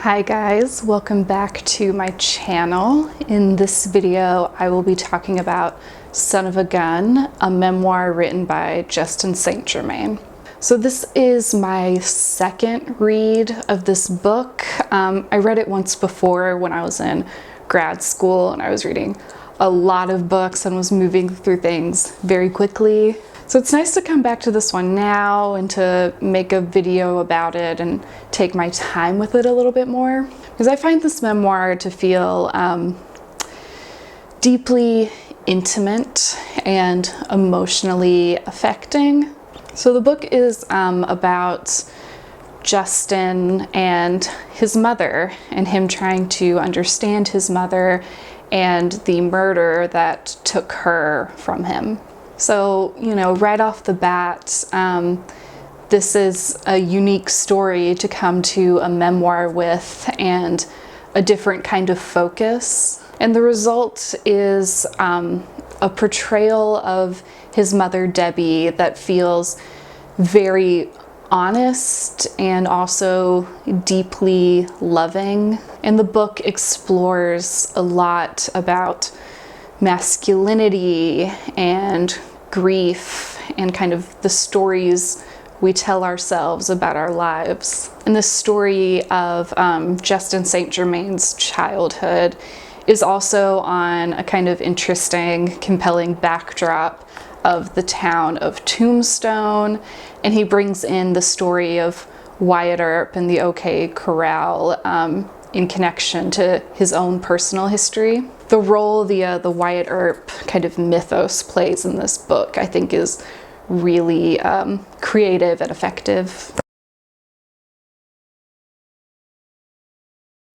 Hi guys, welcome back to my channel. In this video, I will be talking about Son of a Gun, a memoir written by Justin St. Germain. So this is my second read of this book. I read it once before when I was in grad school and I was reading a lot of books and was moving through things very quickly. So it's nice to come back to this one now and to make a video about it and take my time with it a little bit more, because I find this memoir to feel deeply intimate and emotionally affecting. So the book is about Justin and his mother and him trying to understand his mother and the murder that took her from him. So, right off the bat, this is a unique story to come to a memoir with and a different kind of focus. And the result is a portrayal of his mother, Debbie, that feels very honest and also deeply loving. And the book explores a lot about masculinity and grief and kind of the stories we tell ourselves about our lives. And the story of Justin St. Germain's childhood is also on a kind of interesting, compelling backdrop of the town of Tombstone, and he brings in the story of Wyatt Earp and the OK Corral in connection to his own personal history. The role the Wyatt Earp kind of mythos plays in this book, I think, is really creative and effective.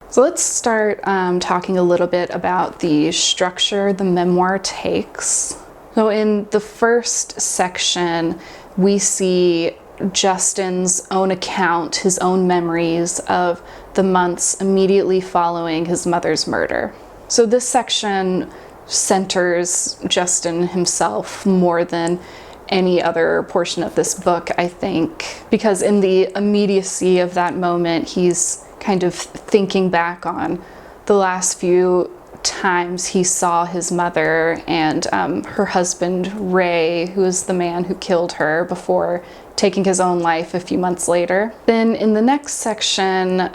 So let's start talking a little bit about the structure the memoir takes. So in the first section, we see Justin's own account, his own memories of the months immediately following his mother's murder. So this section centers Justin himself more than any other portion of this book, I think, because in the immediacy of that moment, he's kind of thinking back on the last few times he saw his mother and her husband, Ray, who is the man who killed her before taking his own life a few months later. Then in the next section,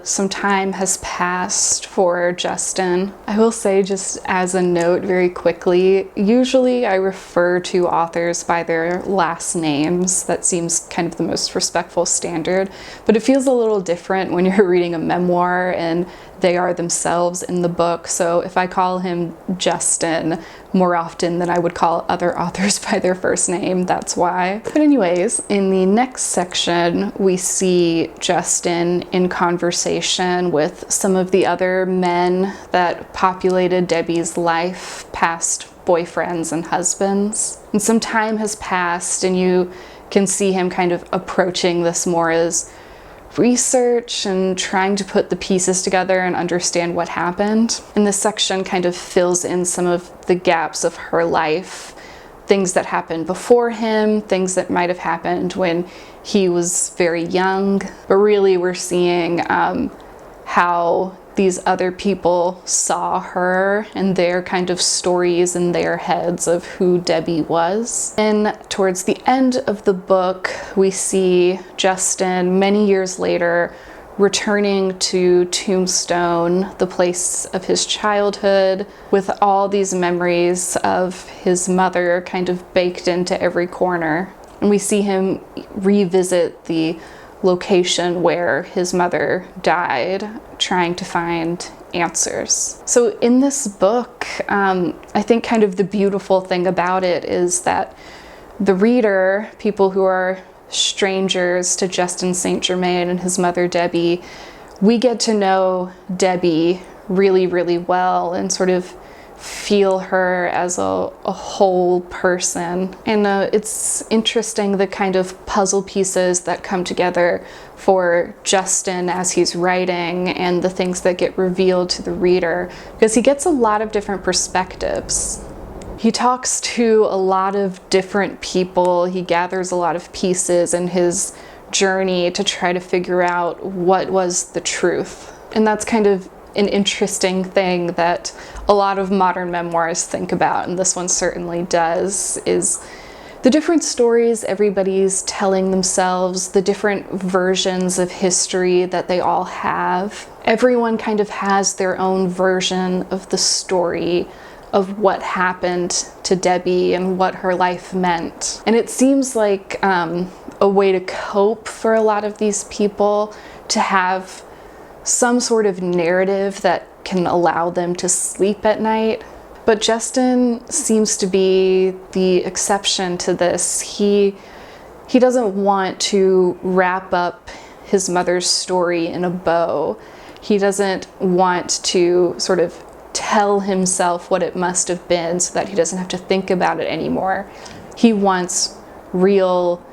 some time has passed for Justin. I will say, just as a note very quickly, usually I refer to authors by their last names. That seems kind of the most respectful standard, but it feels a little different when you're reading a memoir and they are themselves in the book. So if I call him Justin more often than I would call other authors by their first name, that's why. But anyways, in the next section, we see Justin in conversation with some of the other men that populated Debbie's life, past boyfriends and husbands. And some time has passed and you can see him kind of approaching this more as research and trying to put the pieces together and understand what happened. And this section kind of fills in some of the gaps of her life, things that happened before him, things that might have happened when he was very young. But really we're seeing how these other people saw her and their kind of stories in their heads of who Debbie was. And towards the end of the book, we see Justin many years later returning to Tombstone, the place of his childhood, with all these memories of his mother kind of baked into every corner. And we see him revisit the location where his mother died, trying to find answers. So in this book, I think kind of the beautiful thing about it is that the reader, people who are strangers to Justin St. Germain and his mother Debbie, we get to know Debbie really, really well and sort of feel her as a whole person. And it's interesting the kind of puzzle pieces that come together for Justin as he's writing and the things that get revealed to the reader, because he gets a lot of different perspectives. He talks to a lot of different people. He gathers a lot of pieces in his journey to try to figure out what was the truth. And that's kind of an interesting thing that a lot of modern memoirs think about, and this one certainly does, is the different stories everybody's telling themselves, the different versions of history that they all have. Everyone kind of has their own version of the story of what happened to Debbie and what her life meant. And it seems like a way to cope for a lot of these people to have some sort of narrative that can allow them to sleep at night. But Justin seems to be the exception to this. He doesn't want to wrap up his mother's story in a bow. He doesn't want to sort of tell himself what it must have been so that he doesn't have to think about it anymore. He wants real,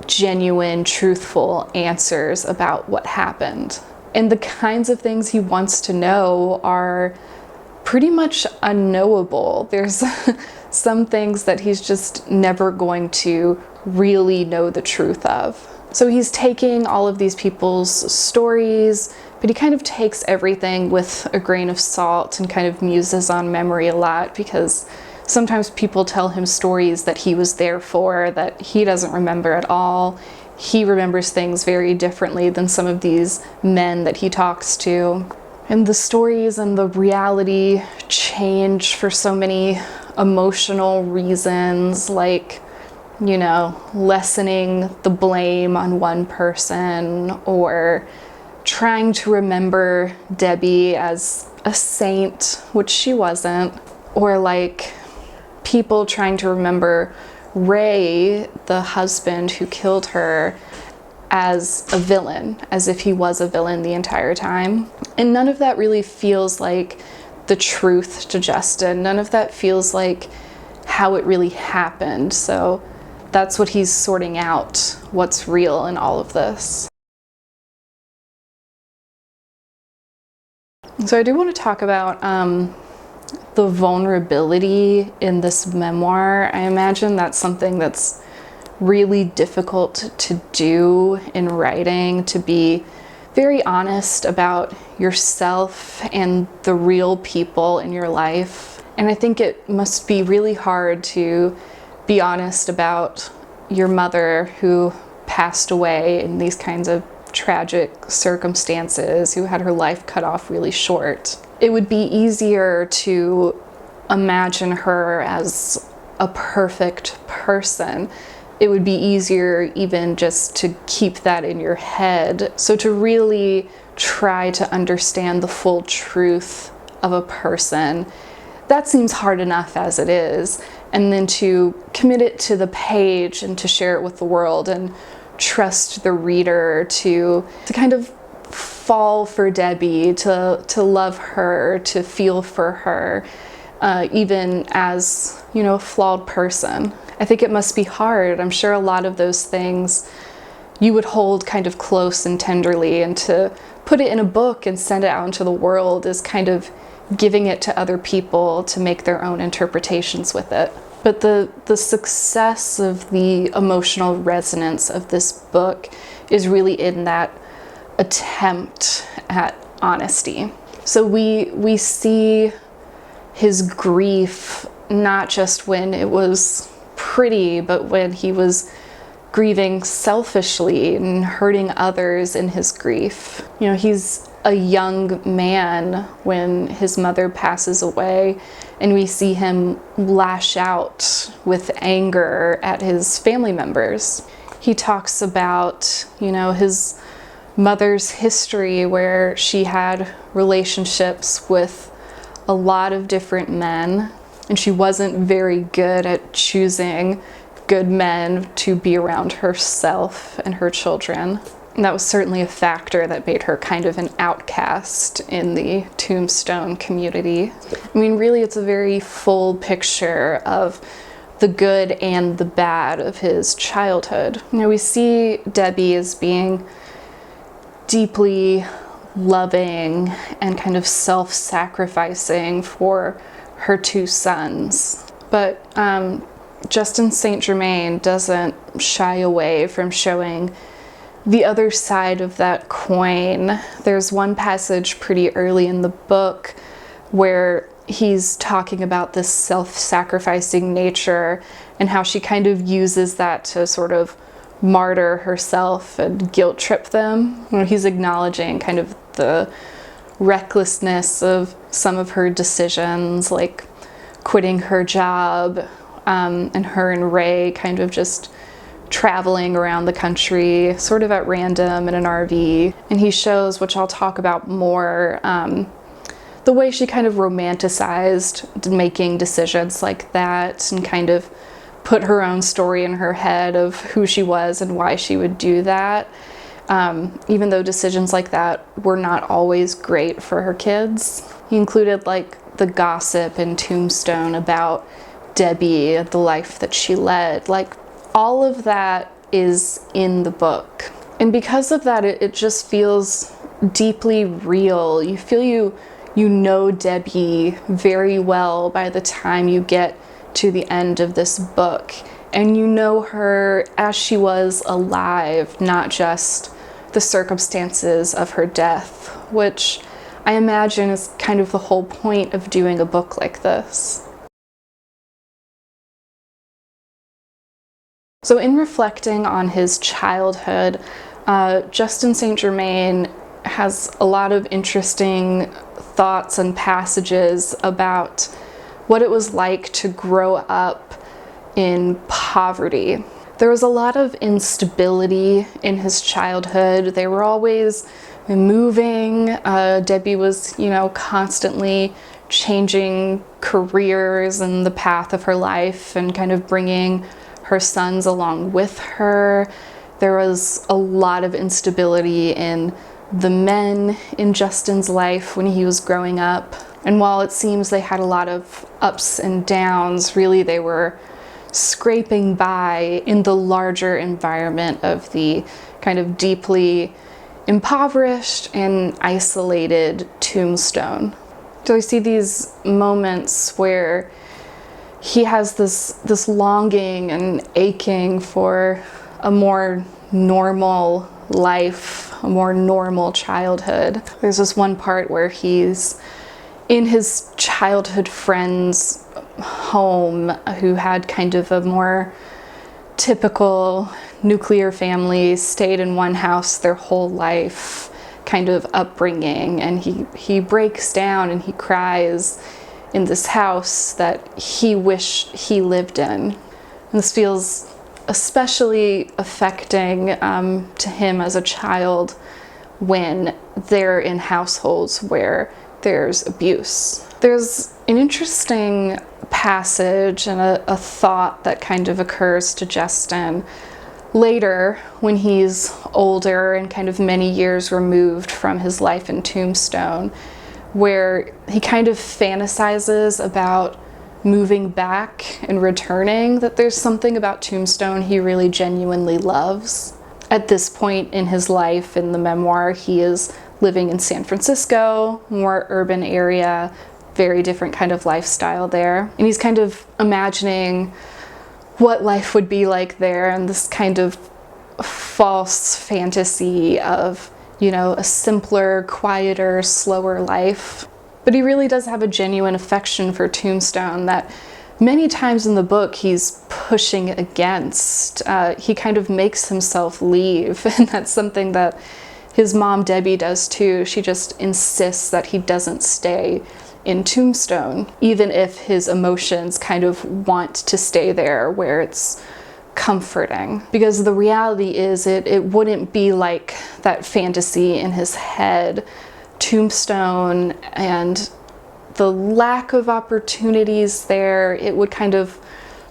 genuine, truthful answers about what happened. And the kinds of things he wants to know are pretty much unknowable. There's some things that he's just never going to really know the truth of. So he's taking all of these people's stories, but he kind of takes everything with a grain of salt and kind of muses on memory a lot, because sometimes people tell him stories that he was there for that he doesn't remember at all. He remembers things very differently than some of these men that he talks to. And the stories and the reality change for so many emotional reasons, like, you know, lessening the blame on one person, or trying to remember Debbie as a saint, which she wasn't, or like people trying to remember Ray, the husband who killed her, as a villain, as if he was a villain the entire time. And none of that really feels like the truth to Justin. None of that feels like how it really happened. So that's what he's sorting out, what's real in all of this. So I do want to talk about the vulnerability in this memoir. I imagine that's something that's really difficult to do in writing, to be very honest about yourself and the real people in your life. And I think it must be really hard to be honest about your mother who passed away in these kinds of tragic circumstances, who had her life cut off really short. It would be easier to imagine her as a perfect person. It would be easier even just to keep that in your head. So to really try to understand the full truth of a person, that seems hard enough as it is. And then to commit it to the page and to share it with the world and trust the reader to kind of fall for Debbie, to love her, to feel for her, even as, you know, a flawed person. I think it must be hard. I'm sure a lot of those things you would hold kind of close and tenderly, and to put it in a book and send it out into the world is kind of giving it to other people to make their own interpretations with it. But the success of the emotional resonance of this book is really in that attempt at honesty. So we see his grief not just when it was pretty, but when he was grieving selfishly and hurting others in his grief. You know, he's a young man when his mother passes away, and we see him lash out with anger at his family members. He talks about, you know, his mother's history, where she had relationships with a lot of different men, and she wasn't very good at choosing good men to be around herself and her children. And that was certainly a factor that made her kind of an outcast in the Tombstone community. I mean, really, it's a very full picture of the good and the bad of his childhood. You know, we see Debbie as being deeply loving and kind of self-sacrificing for her two sons. But Justin St. Germain doesn't shy away from showing the other side of that coin, there's one passage pretty early in the book where he's talking about this self-sacrificing nature and how she kind of uses that to sort of martyr herself and guilt trip them. You know, he's acknowledging kind of the recklessness of some of her decisions, like quitting her job, and her and Ray kind of just traveling around the country sort of at random in an RV. And he shows, which I'll talk about more, the way she kind of romanticized making decisions like that and kind of put her own story in her head of who she was and why she would do that. Even though decisions like that were not always great for her kids. He included like the gossip in Tombstone about Debbie, the life that she led. Like all of that is in the book. And because of that, it just feels deeply real. You feel you know Debbie very well by the time you get to the end of this book. And you know her as she was alive, not just the circumstances of her death, which I imagine is kind of the whole point of doing a book like this. So in reflecting on his childhood, Justin St. Germain has a lot of interesting thoughts and passages about what it was like to grow up in poverty. There was a lot of instability in his childhood. They were always moving. Debbie was, constantly changing careers and the path of her life and kind of bringing her sons along with her. There was a lot of instability in the men in Justin's life when he was growing up. And while it seems they had a lot of ups and downs, really they were scraping by in the larger environment of the kind of deeply impoverished and isolated Tombstone. So I see these moments where he has this longing and aching for a more normal life, a more normal childhood. There's this one part where he's in his childhood friend's home who had kind of a more typical nuclear family, stayed in one house their whole life kind of upbringing, and he breaks down and he cries in this house that he wished he lived in. And this feels especially affecting to him as a child when they're in households where there's abuse. There's an interesting passage and a thought that kind of occurs to Justin later when he's older and kind of many years removed from his life in Tombstone, where he kind of fantasizes about moving back and returning, that there's something about Tombstone he really genuinely loves. At this point in his life, in the memoir, he is living in San Francisco, more urban area, very different kind of lifestyle there. And he's kind of imagining what life would be like there, and this kind of false fantasy of, a simpler, quieter, slower life. But he really does have a genuine affection for Tombstone that many times in the book he's pushing against. He kind of makes himself leave, and that's something that his mom Debbie does too. She just insists that he doesn't stay in Tombstone, even if his emotions kind of want to stay there where it's comforting. Because the reality is it wouldn't be like that fantasy in his head. Tombstone and the lack of opportunities there, it would kind of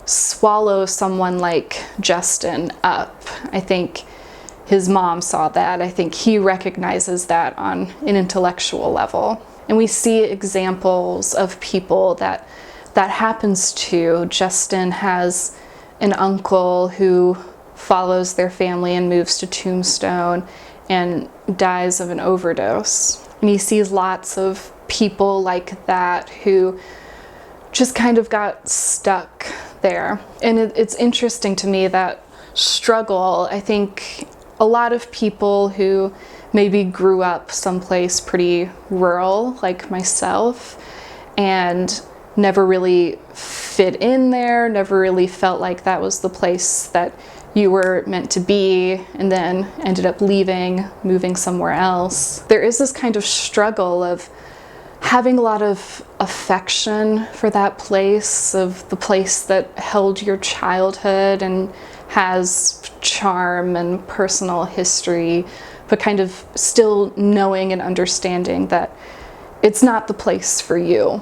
swallow someone like Justin up. I think his mom saw that. I think he recognizes that on an intellectual level. And we see examples of people that happens to. Justin has an uncle who follows their family and moves to Tombstone and dies of an overdose. And he sees lots of people like that who just kind of got stuck there. And it's interesting to me that struggle, I think a lot of people who maybe grew up someplace pretty rural, like myself, and never really fit in there, never really felt like that was the place that you were meant to be, and then ended up leaving, moving somewhere else. There is this kind of struggle of having a lot of affection for that place, of the place that held your childhood and has charm and personal history, but kind of still knowing and understanding that it's not the place for you.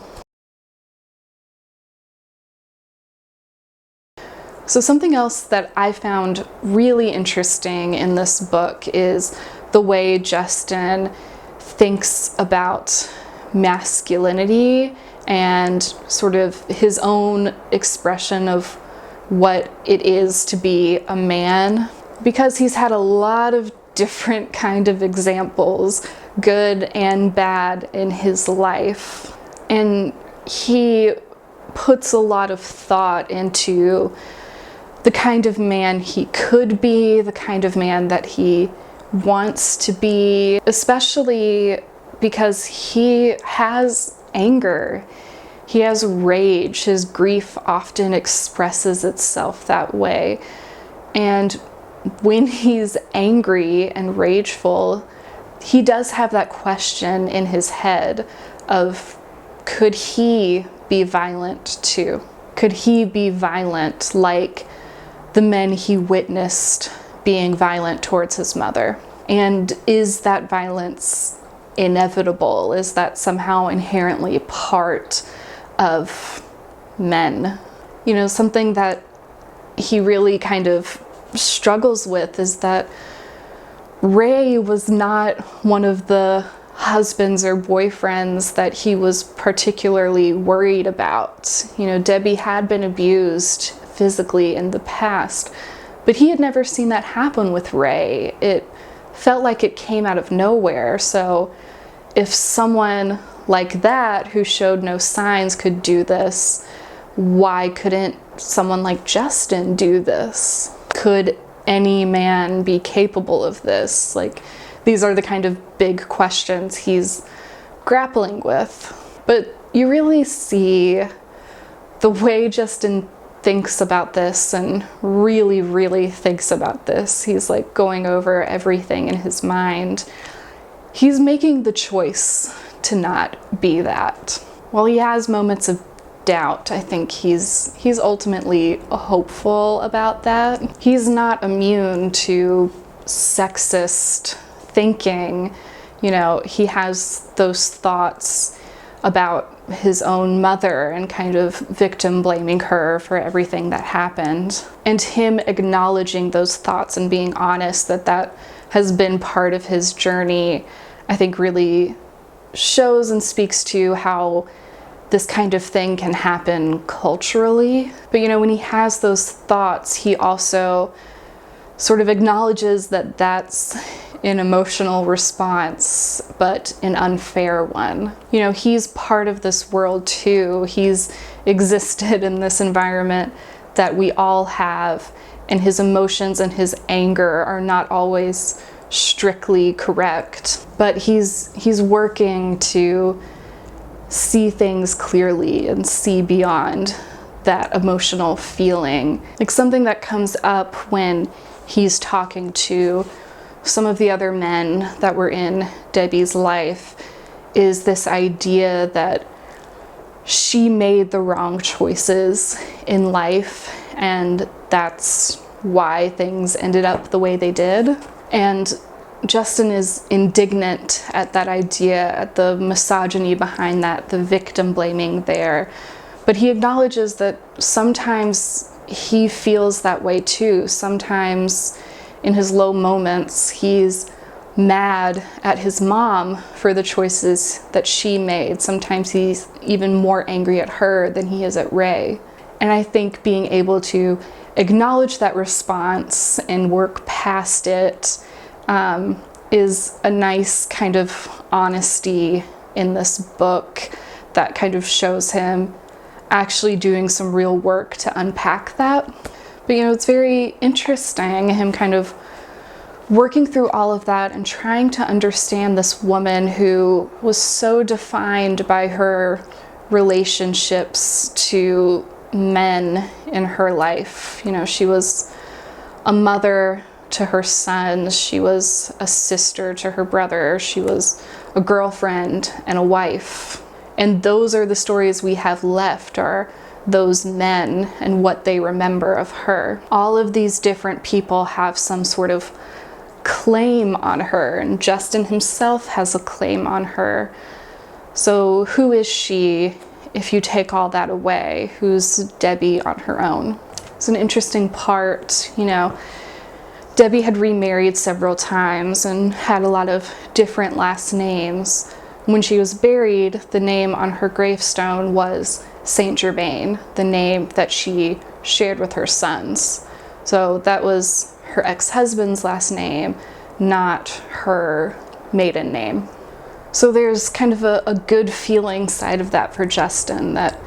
So something else that I found really interesting in this book is the way Justin thinks about masculinity and sort of his own expression of what it is to be a man, because he's had a lot of different kind of examples, good and bad, in his life. And he puts a lot of thought into the kind of man he could be, the kind of man that he wants to be, especially because he has anger. He has rage. His grief often expresses itself that way. And when he's angry and rageful, he does have that question in his head of, could he be violent too? Could he be violent like the men he witnessed being violent towards his mother? And is that violence inevitable? Is that somehow inherently part of men? You know, something that he really kind of struggles with is that Ray was not one of the husbands or boyfriends that he was particularly worried about. You know, Debbie had been abused physically in the past, but he had never seen that happen with Ray. It felt like it came out of nowhere. So if someone like that, who showed no signs, could do this, why couldn't someone like Justin do this? Could any man be capable of this? Like, these are the kind of big questions he's grappling with. But you really see the way Justin thinks about this, and really thinks about this. He's like going over everything in his mind. He's making the choice to not be that. While he has moments of doubt, I think he's ultimately hopeful about that. He's not immune to sexist thinking. You know, he has those thoughts about his own mother and kind of victim blaming her for everything that happened. And him acknowledging those thoughts and being honest that that has been part of his journey, I think really shows and speaks to how this kind of thing can happen culturally. But you know, when he has those thoughts, he also sort of acknowledges that that's an emotional response, but an unfair one. You know, he's part of this world too. He's existed in this environment that we all have, and his emotions and his anger are not always strictly correct. But he's working to see things clearly and see beyond that emotional feeling. Like, something that comes up when he's talking to some of the other men that were in Debbie's life is this idea that she made the wrong choices in life, and that's why things ended up the way they did. And Justin is indignant at that idea, at the misogyny behind that, the victim blaming there. But he acknowledges that sometimes he feels that way too. Sometimes in his low moments, he's mad at his mom for the choices that she made. Sometimes he's even more angry at her than he is at Ray. And I think being able to acknowledge that response and work past it is a nice kind of honesty in this book that kind of shows him actually doing some real work to unpack that. But you know, it's very interesting, him kind of working through all of that and trying to understand this woman who was so defined by her relationships to men in her life. You know, she was a mother to her sons, she was a sister to her brother, she was a girlfriend and a wife. And those are the stories we have left, are those men and what they remember of her. All of these different people have some sort of claim on her, and Justin himself has a claim on her. So who is she if you take all that away? Who's Debbie on her own? It's an interesting part, you know, Debbie had remarried several times and had a lot of different last names. When she was buried, the name on her gravestone was Saint Germain, the name that she shared with her sons. So that was her ex-husband's last name, not her maiden name. So there's kind of a good feeling side of that for Justin, that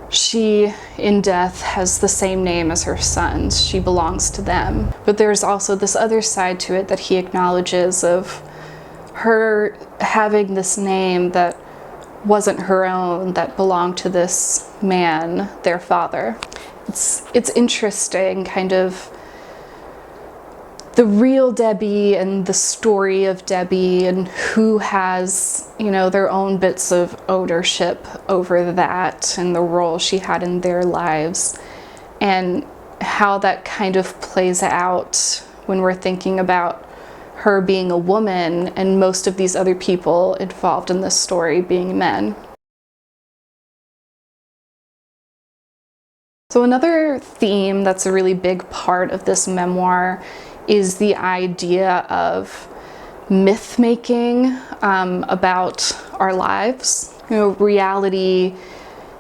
she, in death, has the same name as her sons. She belongs to them. But there's also this other side to it that he acknowledges of her having this name that wasn't her own, that belonged to this man, their father. It's interesting, kind of the real Debbie and the story of Debbie and who has, you know, their own bits of ownership over that and the role she had in their lives, and how that kind of plays out when we're thinking about her being a woman and most of these other people involved in this story being men. So another theme that's a really big part of this memoir is the idea of myth making about our lives. You know, reality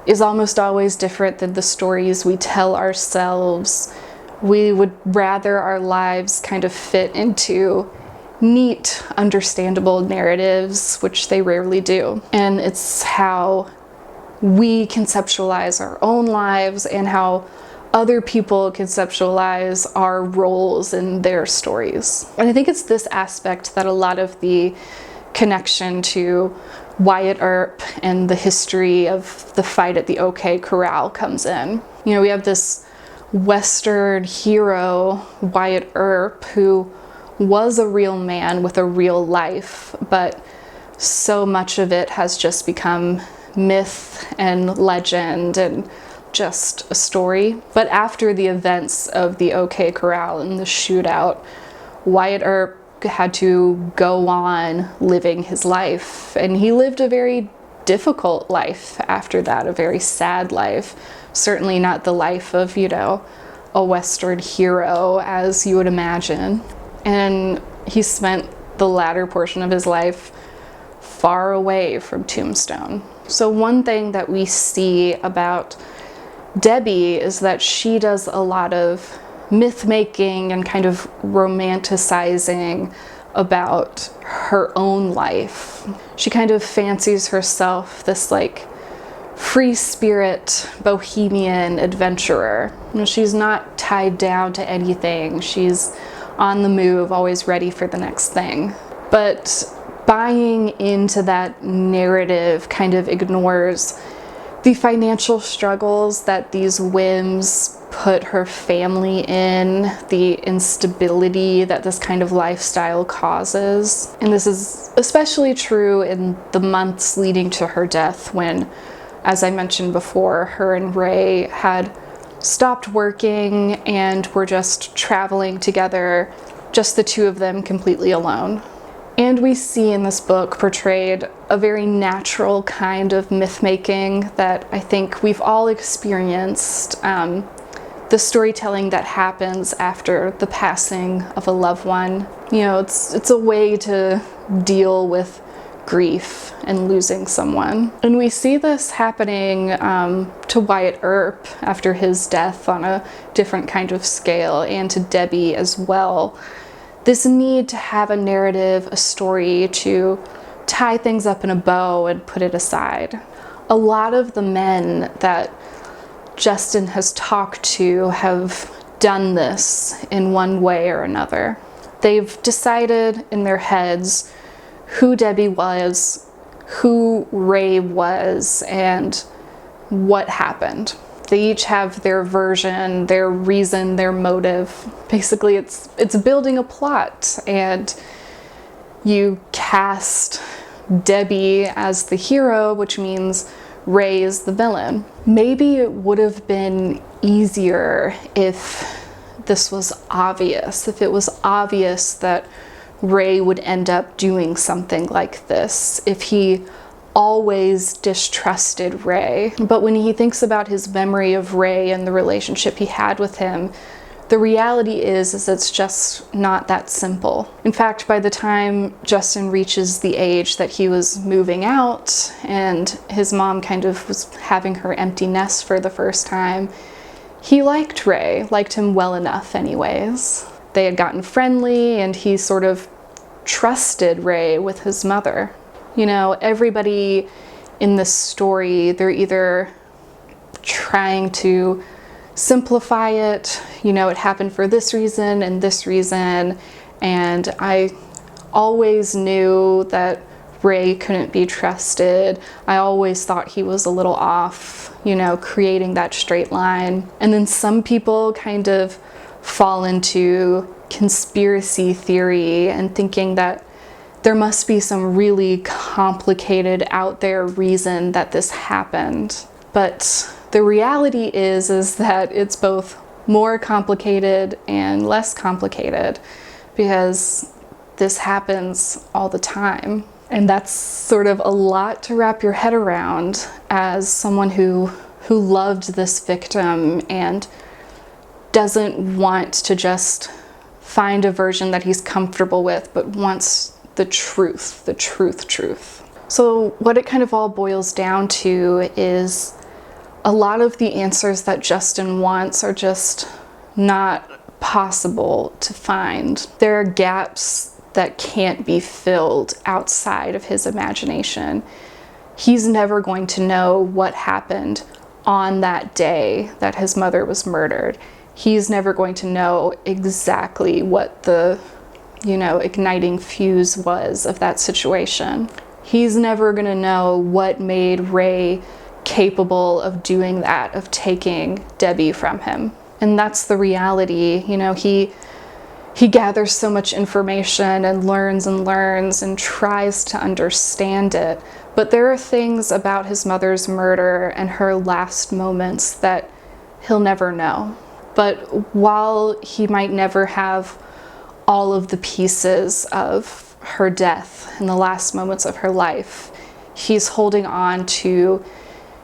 is almost always different than the stories we tell ourselves. We would rather our lives kind of fit into neat, understandable narratives, which they rarely do. And it's how we conceptualize our own lives and how other people conceptualize our roles in their stories. And I think it's this aspect that a lot of the connection to Wyatt Earp and the history of the fight at the OK Corral comes in. You know, we have this Western hero, Wyatt Earp, who was a real man with a real life, but so much of it has just become myth and legend and just a story. But after the events of the OK Corral and the shootout, Wyatt Earp had to go on living his life, and he lived a very difficult life after that, a very sad life. Certainly not the life of, you know, a Western hero as you would imagine. And he spent the latter portion of his life far away from Tombstone. So one thing that we see about Debbie is that she does a lot of myth making and kind of romanticizing about her own life. She kind of fancies herself this like free spirit, bohemian adventurer. You know, she's not tied down to anything. She's on the move, always ready for the next thing. But buying into that narrative kind of ignores the financial struggles that these whims put her family in, the instability that this kind of lifestyle causes. And this is especially true in the months leading to her death when, as I mentioned before, her and Ray had stopped working and were just traveling together, just the two of them completely alone. And we see in this book portrayed a very natural kind of myth-making that I think we've all experienced, the storytelling that happens after the passing of a loved one. You know, it's a way to deal with grief and losing someone. And we see this happening to Wyatt Earp after his death on a different kind of scale, and to Debbie as well. This need to have a narrative, a story, to tie things up in a bow and put it aside. A lot of the men that Justin has talked to have done this in one way or another. They've decided in their heads who Debbie was, who Ray was, and what happened. They each have their version, their reason, their motive. Basically, it's building a plot, and you cast Debbie as the hero, which means Ray is the villain. Maybe it would have been easier if this was obvious, if it was obvious that Ray would end up doing something like this, if he always distrusted Ray. But when he thinks about his memory of Ray and the relationship he had with him, the reality is it's just not that simple. In fact, by the time Justin reaches the age that he was moving out and his mom kind of was having her empty nest for the first time, he liked Ray, liked him well enough anyways. They had gotten friendly and he sort of trusted Ray with his mother. You know, everybody in this story, they're either trying to simplify it, you know, it happened for this reason, and I always knew that Ray couldn't be trusted. I always thought he was a little off, you know, creating that straight line. And then some people kind of fall into conspiracy theory and thinking that there must be some really complicated out there reason that this happened. But the reality is that it's both more complicated and less complicated, because this happens all the time. And that's sort of a lot to wrap your head around as someone who loved this victim and doesn't want to just find a version that he's comfortable with, but wants the truth. So what it kind of all boils down to is a lot of the answers that Justin wants are just not possible to find. There are gaps that can't be filled outside of his imagination. He's never going to know what happened on that day that his mother was murdered. He's never going to know exactly what the, you know, igniting fuse was of that situation. He's never going to know what made Ray capable of doing that, of taking Debbie from him. And that's the reality. You know, he gathers so much information and learns and tries to understand it. But there are things about his mother's murder and her last moments that he'll never know. But while he might never have all of the pieces of her death and the last moments of her life, he's holding on to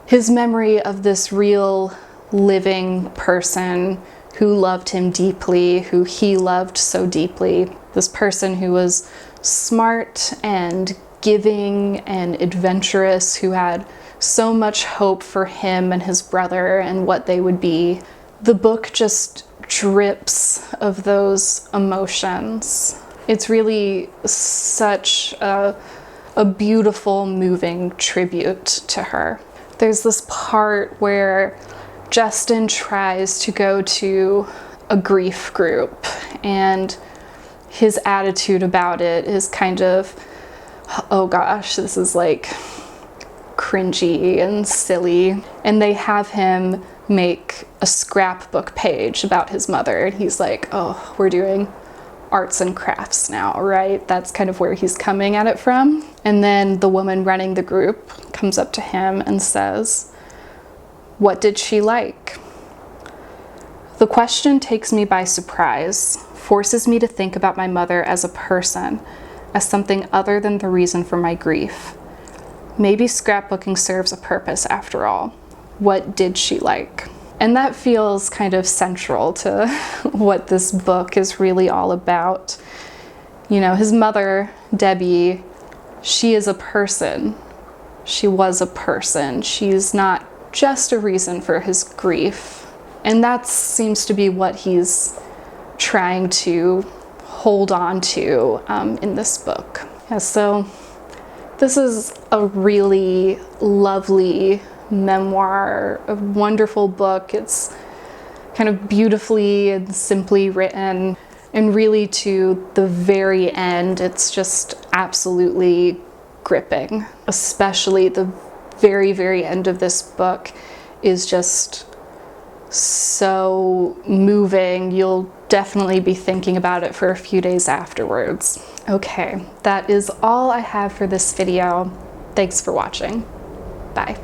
his memory of this real living person who loved him deeply, who he loved so deeply. This person who was smart and giving and adventurous, who had so much hope for him and his brother and what they would be. The book just drips of those emotions. It's really such a beautiful, moving tribute to her. There's this part where Justin tries to go to a grief group, and his attitude about it is kind of, oh gosh, this is like cringy and silly. And they have him make a scrapbook page about his mother, and he's like, oh, we're doing arts and crafts now, right? That's kind of where he's coming at it from. And then the woman running the group comes up to him and says, what did she like? The question takes me by surprise, forces me to think about my mother as a person, as something other than the reason for my grief. Maybe scrapbooking serves a purpose after all. What did she like? And that feels kind of central to what this book is really all about. You know, his mother, Debbie, she is a person. She was a person. She's not just a reason for his grief. And that seems to be what he's trying to hold on to in this book. Yeah, so this is a really lovely memoir, a wonderful book. It's kind of beautifully and simply written. And really to the very end, it's just absolutely gripping. Especially the very, very end of this book is just so moving. You'll definitely be thinking about it for a few days afterwards. Okay, that is all I have for this video. Thanks for watching. Bye.